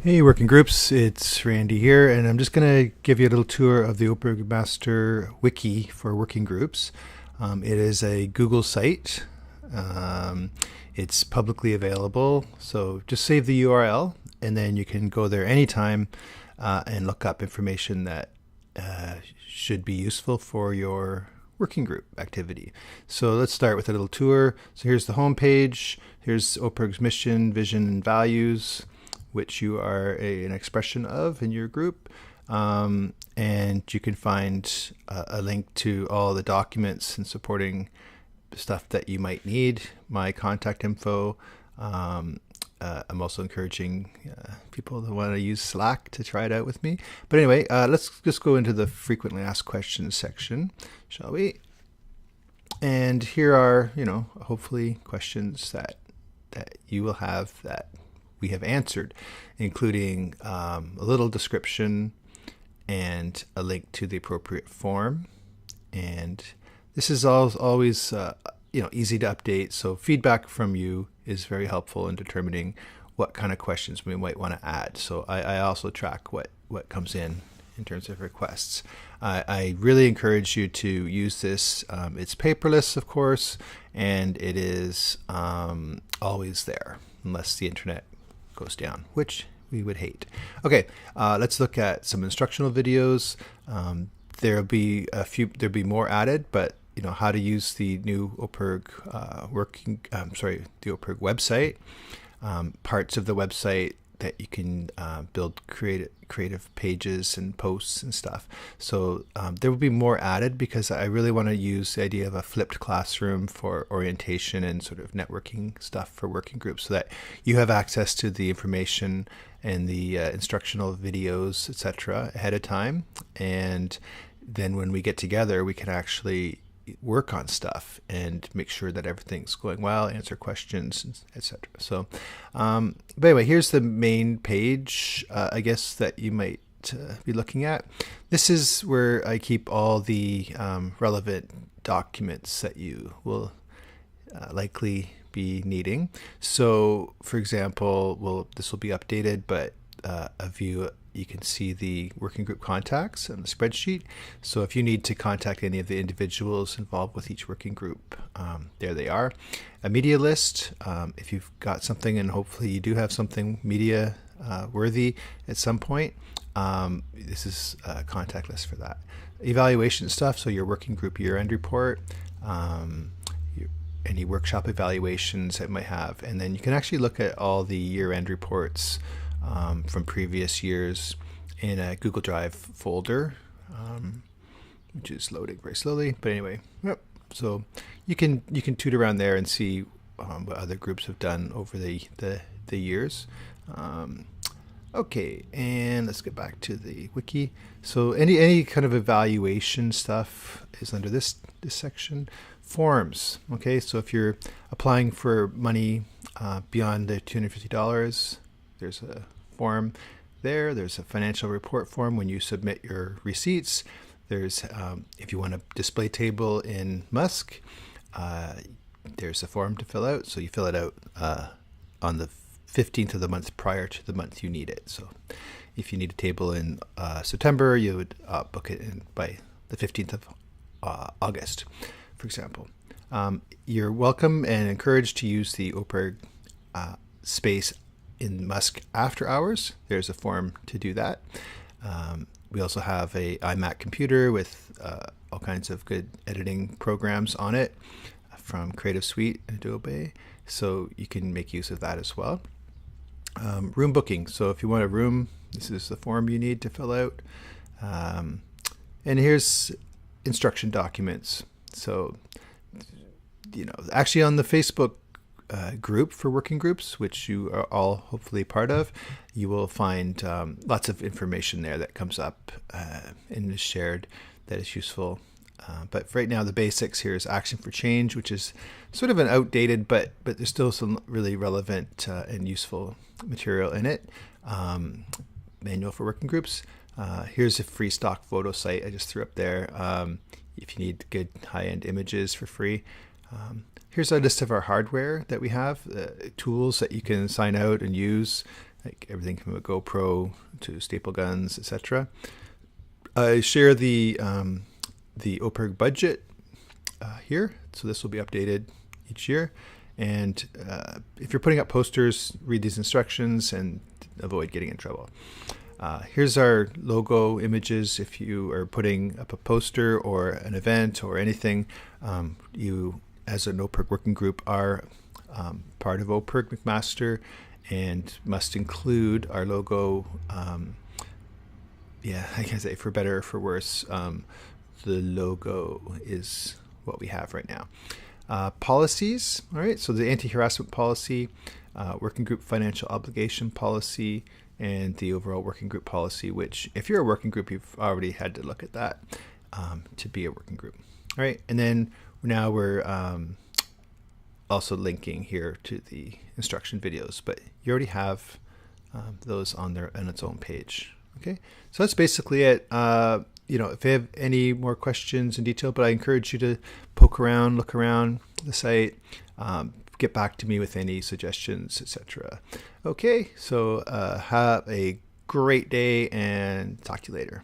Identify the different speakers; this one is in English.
Speaker 1: Hey, working groups, it's Randy here, and I'm just going to give you a little tour of the Oprah Master Wiki for working groups. It is a Google site. It's publicly available, so just save the URL, and then you can go there anytime and look up information that should be useful for your working group activity. So let's start with a little tour. So here's the home page. Here's Oprah's mission, vision, and values, which you are an expression of in your group. And you can find a link to all the documents and supporting stuff that you might need, my contact info. I'm also encouraging people that want to use Slack to try it out with me. But anyway, let's just go into the frequently asked questions section, shall we? And here are, hopefully questions that you will have that we have answered, including a little description and a link to the appropriate form. And this is always easy to update. So feedback from you is very helpful in determining what kind of questions we might want to add. So I also track what comes in terms of requests. I really encourage you to use this. It's paperless, of course, and it is always there unless the internet goes down, which we would hate. Okay, let's look at some instructional videos. There'll be more added, but how to use the new Oprah the Oprah website, parts of the website that you can build creative pages and posts and stuff. So there will be more added because I really want to use the idea of a flipped classroom for orientation and sort of networking stuff for working groups, so that you have access to the information and the instructional videos, etc., ahead of time. And then when we get together, we can actually work on stuff and make sure that everything's going well, answer questions, etc. So, but anyway, here's the main page, I guess, that you might be looking at. This is where I keep all the relevant documents that you will likely be needing. So, for example, this will be updated, but a view, you can see the working group contacts on the spreadsheet. So if you need to contact any of the individuals involved with each working group, there they are. A media list, if you've got something, and hopefully you do have something media worthy at some point, this is a contact list for that. Evaluation stuff, so your working group year-end report, any workshop evaluations that might have, and then you can actually look at all the year-end reports from previous years in a Google Drive folder, which is loading very slowly. But anyway, yep. So you can toot around there and see what other groups have done over the years. Okay, and let's get back to the wiki. So any kind of evaluation stuff is under this section. Forms. Okay, so if you're applying for money beyond the $250, there's a form there. There's a financial report form when you submit your receipts. There's, if you want a display table in Musk, there's a form to fill out. So you fill it out on the 15th of the month prior to the month you need it. So if you need a table in September, you would book it in by the 15th of August, for example. You're welcome and encouraged to use the Oprah space in Musk after hours. There's a form to do that. We also have a iMac computer with all kinds of good editing programs on it from Creative Suite and Adobe, so you can make use of that as well. Room booking. So if you want a room, this is the form you need to fill out. And here's instruction documents. So, actually on the Facebook group for working groups, which you are all hopefully part of, you will find lots of information there that comes up and is shared that is useful. But for right now, the basics here is Action for Change, which is sort of an outdated, but there's still some really relevant and useful material in it. Manual for working groups. Here's a free stock photo site I just threw up there if you need good high-end images for free. Here's a list of our hardware that we have, tools that you can sign out and use like everything from a GoPro to staple guns, etc. I share the OPERG budget here, so this will be updated each year. And if you're putting up posters, read these instructions and avoid getting in trouble. Here's our logo images. If you are putting up a poster or an event or anything, you, as an OPERG working group, are part of OPERG McMaster and must include our logo. Yeah, I can say for better or for worse, the logo is what we have right now. Policies, all right, so the anti-harassment policy, working group financial obligation policy, and the overall working group policy, which if you're a working group, you've already had to look at that to be a working group. All right, and then now we're also linking here to the instruction videos, but you already have those on its own page. Okay, so that's basically it. If you have any more questions in detail, but I encourage you to poke around, look around the site, get back to me with any suggestions, etc. Okay, so have a great day and talk to you later.